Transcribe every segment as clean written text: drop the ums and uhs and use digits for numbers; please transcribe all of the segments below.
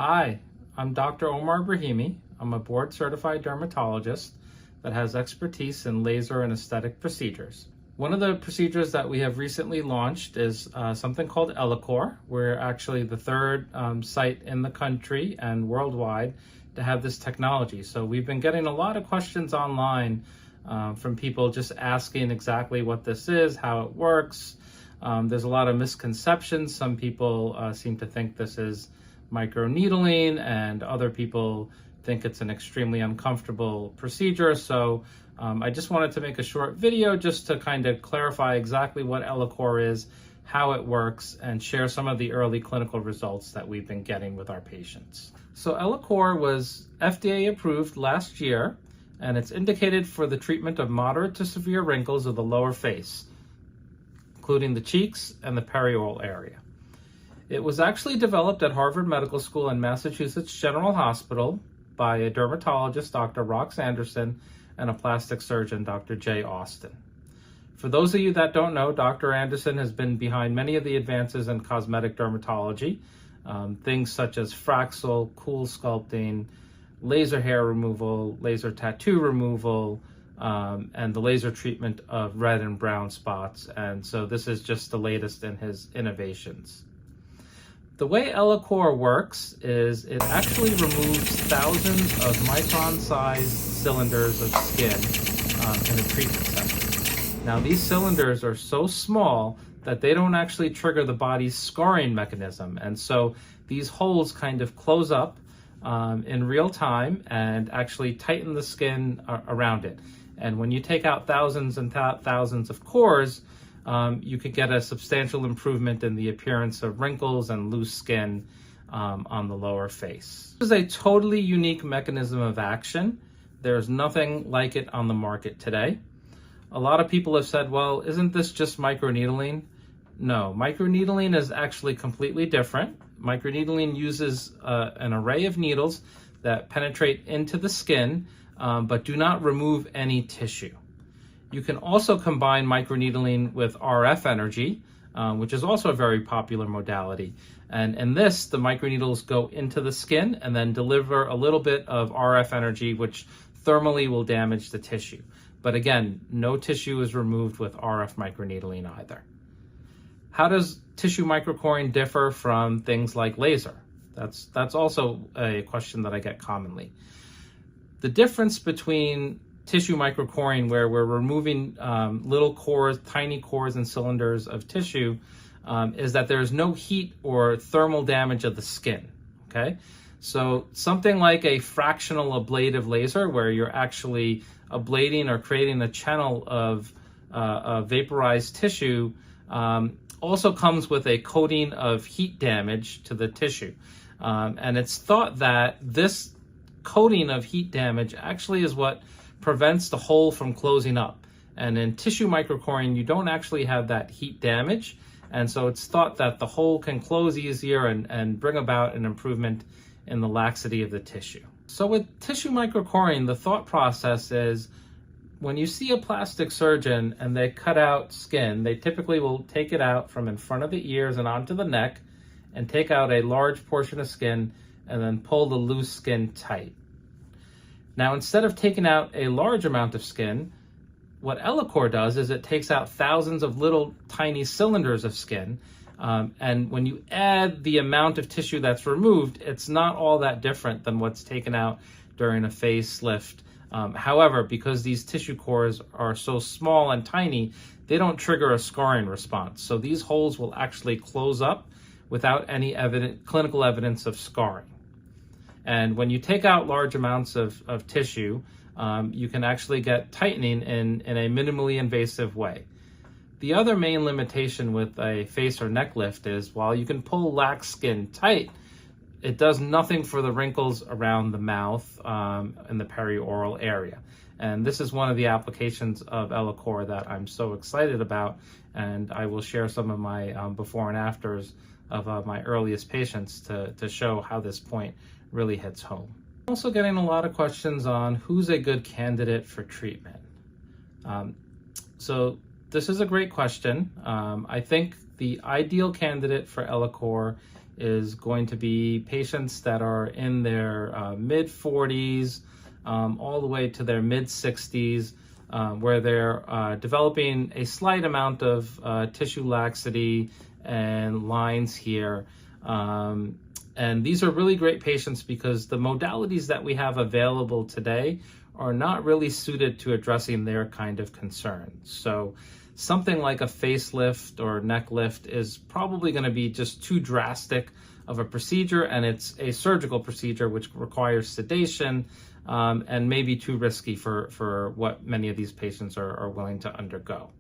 Hi, I'm Dr. Omar Brahimi. I'm a board-certified dermatologist that has expertise in laser and aesthetic procedures. One of the procedures that we have recently launched is something called Ellacor. We're actually the third site in the country and worldwide to have this technology. So we've been getting a lot of questions online from people just asking exactly what this is, how it works. There's a lot of misconceptions. Some people seem to think this is microneedling, and other people think it's an extremely uncomfortable procedure. So I just wanted to make a short video just to kind of clarify exactly what Ellacor is, how it works, and share some of the early clinical results that we've been getting with our patients. So Ellacor was FDA approved last year, and it's indicated for the treatment of moderate to severe wrinkles of the lower face, including the cheeks and the perioral area. It was actually developed at Harvard Medical School and Massachusetts General Hospital by a dermatologist, Dr. Rox Anderson, and a plastic surgeon, Dr. Jay Austin. For those of you that don't know, Dr. Anderson has been behind many of the advances in cosmetic dermatology, things such as Fraxel, cool sculpting, laser hair removal, laser tattoo removal, and the laser treatment of red and brown spots. And so this is just the latest in his innovations. The way Ellacor works is it actually removes thousands of micron-sized cylinders of skin in a treatment session. Now, these cylinders are so small that they don't actually trigger the body's scarring mechanism. And so these holes kind of close up in real time and actually tighten the skin around it. And when you take out thousands and thousands of cores, you could get a substantial improvement in the appearance of wrinkles and loose skin on the lower face. This is a totally unique mechanism of action. There's nothing like it on the market today. A lot of people have said, well, isn't this just microneedling? No, microneedling is actually completely different. Microneedling uses an array of needles that penetrate into the skin, but do not remove any tissue. You can also combine microneedling with RF energy, which is also a very popular modality. And in this, the microneedles go into the skin and then deliver a little bit of RF energy, which thermally will damage the tissue. But again, no tissue is removed with RF microneedling either. How does tissue microcoring differ from things like laser? That's also a question that I get commonly. The difference between tissue microcoring, where we're removing little cores, tiny cores and cylinders of tissue, is that there's no heat or thermal damage of the skin, okay? So something like a fractional ablative laser, where you're actually ablating or creating a channel of vaporized tissue, also comes with a coating of heat damage to the tissue. And it's thought that this coating of heat damage actually is what prevents the hole from closing up. And in tissue microcoring, you don't actually have that heat damage. And so it's thought that the hole can close easier and bring about an improvement in the laxity of the tissue. So with tissue microcoring, the thought process is when you see a plastic surgeon and they cut out skin, they typically will take it out from in front of the ears and onto the neck and take out a large portion of skin and then pull the loose skin tight. Now, instead of taking out a large amount of skin, what Ellacor does is it takes out thousands of little tiny cylinders of skin. And when you add the amount of tissue that's removed, it's not all that different than what's taken out during a facelift. However, because these tissue cores are so small and tiny, they don't trigger a scarring response. So these holes will actually close up without any clinical evidence of scarring. And when you take out large amounts of tissue, you can actually get tightening in a minimally invasive way. The other main limitation with a face or neck lift is while you can pull lax skin tight, it does nothing for the wrinkles around the mouth and the perioral area. And this is one of the applications of Ellacor that I'm so excited about, and I will share some of my before and afters of my earliest patients to show how this point really hits home. I'm also getting a lot of questions on who's a good candidate for treatment. So this is a great question. I think the ideal candidate for Ellacor is going to be patients that are in their mid 40s all the way to their mid 60s, where they're developing a slight amount of tissue laxity and lines here. And these are really great patients because the modalities that we have available today are not really suited to addressing their kind of concerns. So something like a facelift or neck lift is probably going to be just too drastic of a procedure, and it's a surgical procedure which requires sedation and may be too risky for what many of these patients are willing to undergo.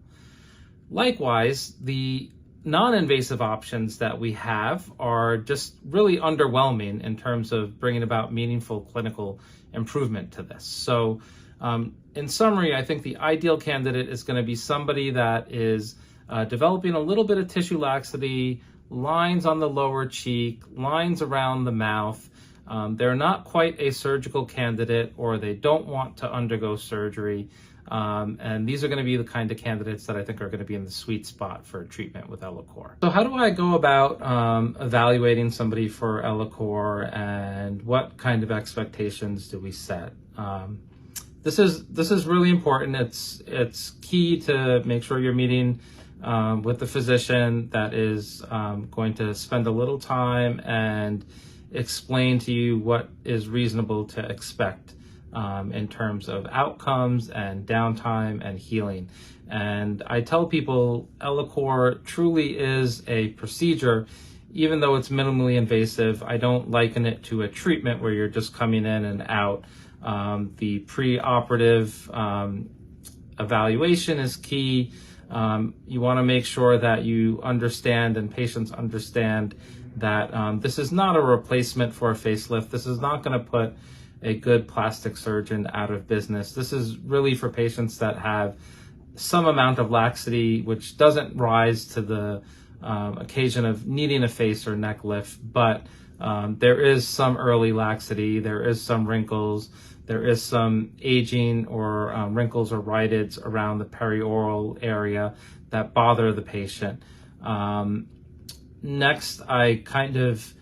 Likewise, the non-invasive options that we have are just really underwhelming in terms of bringing about meaningful clinical improvement to this. So in summary, I think the ideal candidate is going to be somebody that is developing a little bit of tissue laxity, lines on the lower cheek, lines around the mouth. They're not quite a surgical candidate, or they don't want to undergo surgery. And these are going to be the kind of candidates that I think are going to be in the sweet spot for treatment with Ellacor. So how do I go about evaluating somebody for Ellacor, and what kind of expectations do we set? This is really important. It's key to make sure you're meeting with the physician that is going to spend a little time and explain to you what is reasonable to expect in terms of outcomes and downtime and healing. And I tell people Ellacor truly is a procedure. Even though it's minimally invasive, I don't liken it to a treatment where you're just coming in and out. The pre-operative evaluation is key. You want to make sure that you understand and patients understand that this is not a replacement for a facelift. This is not going to put a good plastic surgeon out of business. This is really for patients that have some amount of laxity, which doesn't rise to the occasion of needing a face or neck lift, but there is some early laxity, there is some wrinkles, there is some aging or wrinkles or rhytids around the perioral area that bother the patient. Next, I kind of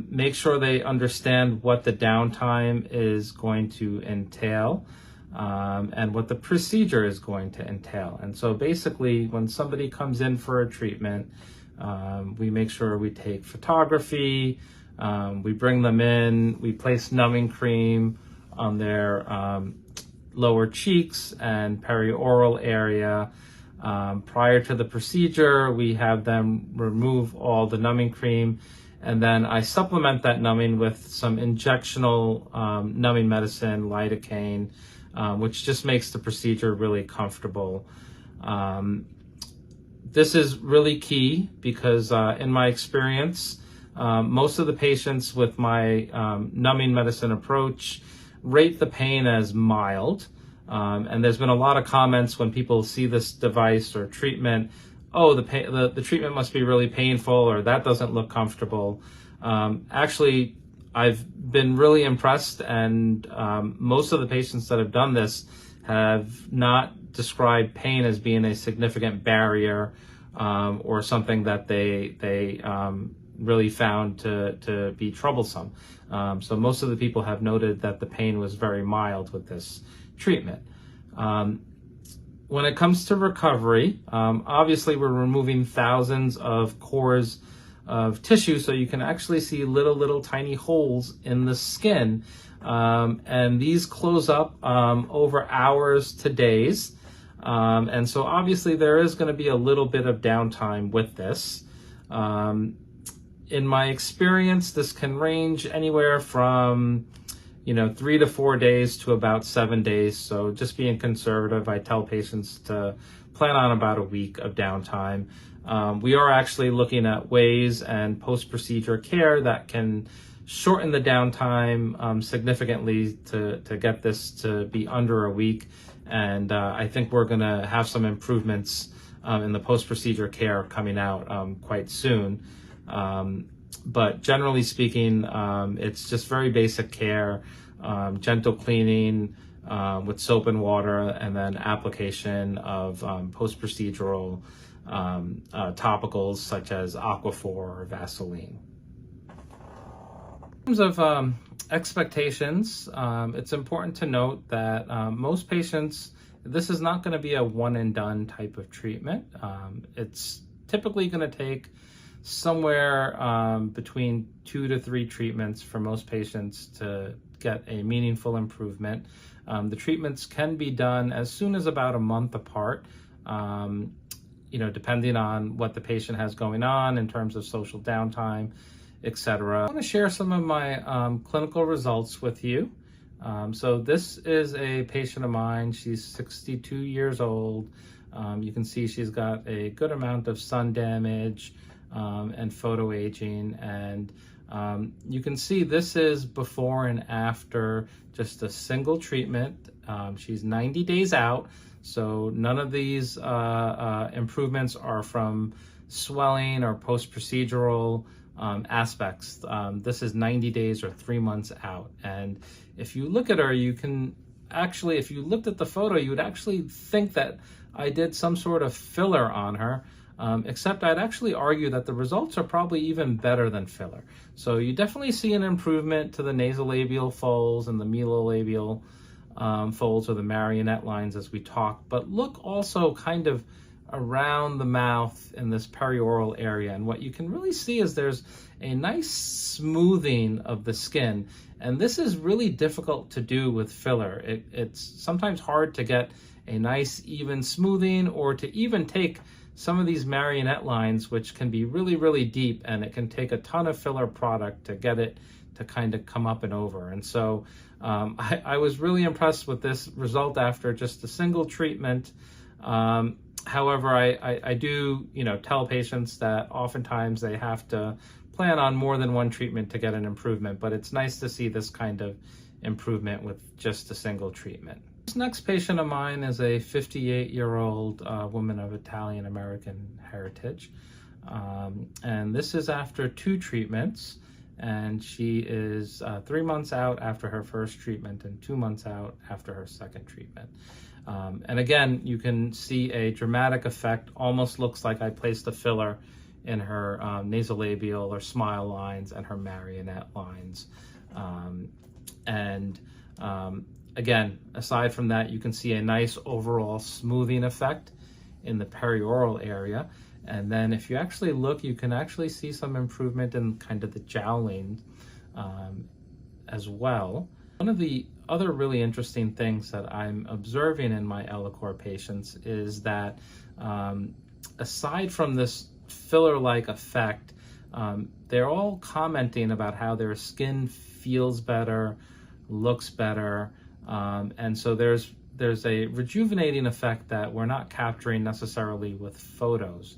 make sure they understand what the downtime is going to entail and what the procedure is going to entail. And so basically, when somebody comes in for a treatment, we make sure we take photography, we bring them in, we place numbing cream on their lower cheeks and perioral area. Prior to the procedure, we have them remove all the numbing cream, and then I supplement that numbing with some injectional numbing medicine, lidocaine, which just makes the procedure really comfortable. This is really key because in my experience, most of the patients with my numbing medicine approach rate the pain as mild. And there's been a lot of comments when people see this device or treatment, oh, the treatment must be really painful, or that doesn't look comfortable. Actually, I've been really impressed, and most of the patients that have done this have not described pain as being a significant barrier or something that they really found to be troublesome. So most of the people have noted that the pain was very mild with this treatment. When it comes to recovery, obviously we're removing thousands of cores of tissue, so you can actually see little tiny holes in the skin, and these close up over hours to days, and so obviously there is going to be a little bit of downtime with this. In my experience, this can range anywhere from 3 to 4 days to about 7 days. So just being conservative, I tell patients to plan on about a week of downtime. We are actually looking at ways and post-procedure care that can shorten the downtime significantly to get this to be under a week. And I think we're going to have some improvements in the post-procedure care coming out quite soon. But generally speaking, it's just very basic care, gentle cleaning with soap and water, and then application of post-procedural topicals such as Aquaphor or Vaseline. In terms of expectations, it's important to note that most patients, this is not going to be a one and done type of treatment. It's typically going to take somewhere between 2 to 3 treatments for most patients to get a meaningful improvement. The treatments can be done as soon as about a month apart, depending on what the patient has going on in terms of social downtime, etc. I want to share some of my clinical results with you. So this is a patient of mine. She's 62 years old. You can see she's got a good amount of sun damage and photo aging, and you can see this is before and after just a single treatment. She's 90 days out, so none of these improvements are from swelling or post-procedural aspects. This is 90 days or 3 months out, and if you look at her, you can actually, if you looked at the photo, you would actually think that I did some sort of filler on her. Except I'd actually argue that the results are probably even better than filler. So you definitely see an improvement to the nasolabial folds and the melolabial folds, or the marionette lines as we talk, but look also kind of around the mouth in this perioral area. And what you can really see is there's a nice smoothing of the skin. And this is really difficult to do with filler. It's sometimes hard to get a nice even smoothing, or to even take some of these marionette lines, which can be really, really deep, and it can take a ton of filler product to get it to kind of come up and over. And so I was really impressed with this result after just a single treatment. However, I do, tell patients that oftentimes they have to plan on more than one treatment to get an improvement, but it's nice to see this kind of improvement with just a single treatment. This next patient of mine is a 58-year-old woman of Italian-American heritage. And this is after 2 treatments, and she is 3 months out after her first treatment and 2 months out after her second treatment. And again, you can see a dramatic effect. Almost looks like I placed a filler in her nasolabial or smile lines and her marionette lines. Again, aside from that, you can see a nice overall smoothing effect in the perioral area. And then if you actually look, you can actually see some improvement in kind of the jowling as well. One of the other really interesting things that I'm observing in my Ellacor patients is that aside from this filler-like effect, they're all commenting about how their skin feels better, looks better, and so there's a rejuvenating effect that we're not capturing necessarily with photos.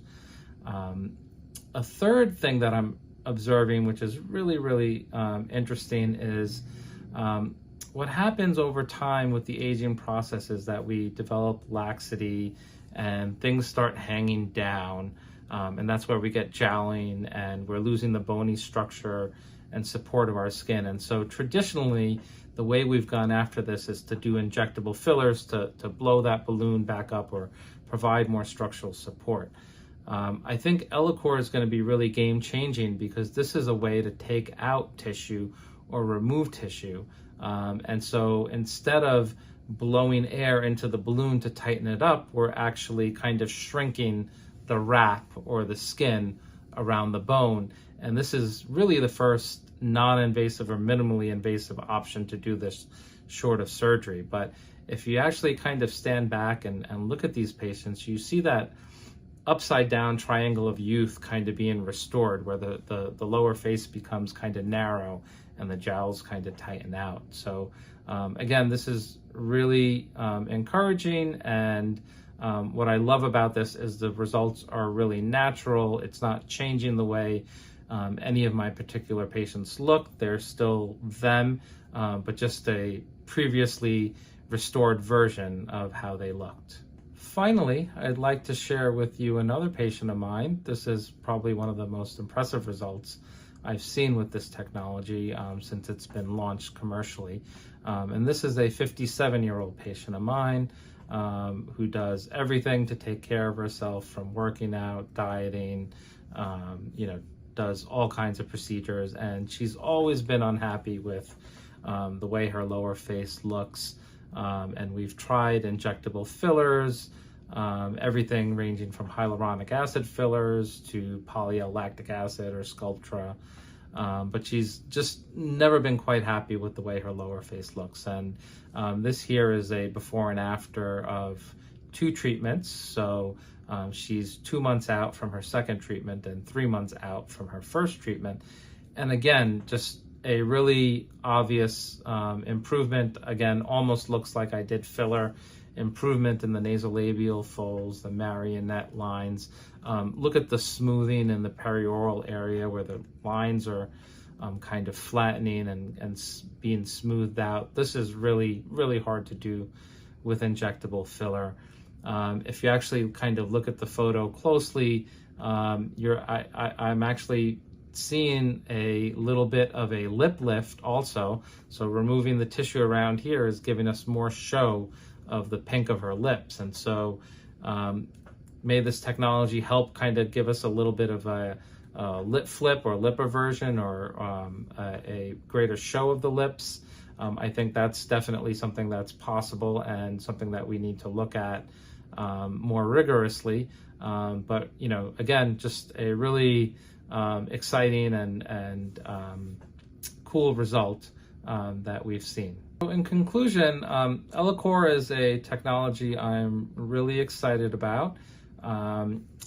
A third thing that I'm observing, which is really, really interesting, is what happens over time with the aging process is that we develop laxity and things start hanging down, and that's where we get jowling and we're losing the bony structure and support of our skin. And so traditionally, the way we've gone after this is to do injectable fillers to blow that balloon back up or provide more structural support. I think Ellacor is going to be really game-changing, because this is a way to take out tissue or remove tissue. And so instead of blowing air into the balloon to tighten it up, we're actually kind of shrinking the wrap or the skin around the bone. And this is really the first non-invasive or minimally invasive option to do this short of surgery. But if you actually kind of stand back and look at these patients, you see that upside down triangle of youth kind of being restored, where the lower face becomes kind of narrow and the jowls kind of tighten out. So again, this is really encouraging, and what I love about this is the results are really natural. It's not changing the way any of my particular patients look. They're still them, but just a previously restored version of how they looked. Finally, I'd like to share with you another patient of mine. This is probably one of the most impressive results I've seen with this technology since it's been launched commercially. And this is a 57-year-old patient of mine who does everything to take care of herself, from working out, dieting, does all kinds of procedures, and she's always been unhappy with the way her lower face looks. And we've tried injectable fillers, everything ranging from hyaluronic acid fillers to polylactic acid or Sculptra. But she's just never been quite happy with the way her lower face looks. And this here is a before and after of 2 treatments. So she's 2 months out from her second treatment and 3 months out from her first treatment. And again, just a really obvious improvement. Again, almost looks like I did filler. Improvement in the nasolabial folds, the marionette lines. Look at the smoothing in the perioral area where the lines are kind of flattening and being smoothed out. This is really, really hard to do with injectable filler. If you actually kind of look at the photo closely, I'm actually seeing a little bit of a lip lift also. So removing the tissue around here is giving us more show of the pink of her lips. And so may this technology help kind of give us a little bit of a lip flip or lip eversion or a greater show of the lips. I think that's definitely something that's possible and something that we need to look at more rigorously. But, you know, again, just a really exciting and cool result that we've seen. So in conclusion, Ellacor is a technology I'm really excited about.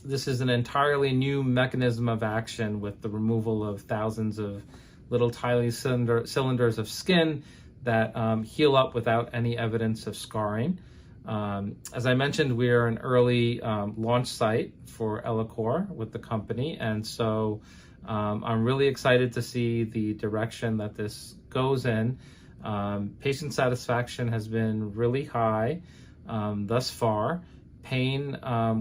This is an entirely new mechanism of action with the removal of thousands of little tiny cylinders of skin that heal up without any evidence of scarring. As I mentioned, we are an early launch site for Ellacor with the company, and so I'm really excited to see the direction that this goes in. Patient satisfaction has been really high thus far. Pain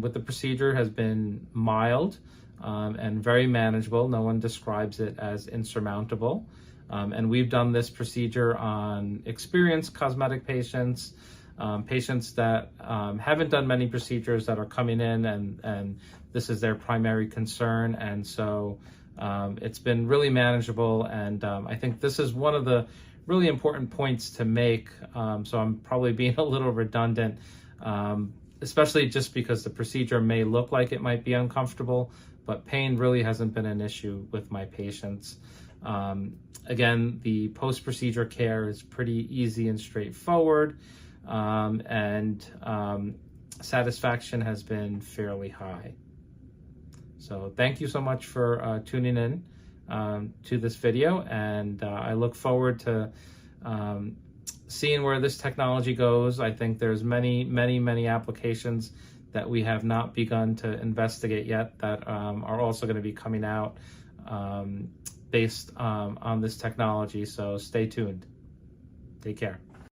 with the procedure has been mild and very manageable. No one describes it as insurmountable. And we've done this procedure on experienced cosmetic patients, patients that haven't done many procedures that are coming in and this is their primary concern. And so it's been really manageable. And I think this is one of the really important points to make. So I'm probably being a little redundant, especially just because the procedure may look like it might be uncomfortable, but pain really hasn't been an issue with my patients. Again, the post-procedure care is pretty easy and straightforward, and satisfaction has been fairly high. So thank you so much for tuning in to this video, and I look forward to seeing where this technology goes. I think there's many applications that we have not begun to investigate yet that are also going to be coming out based on this technology. So stay tuned. Take care.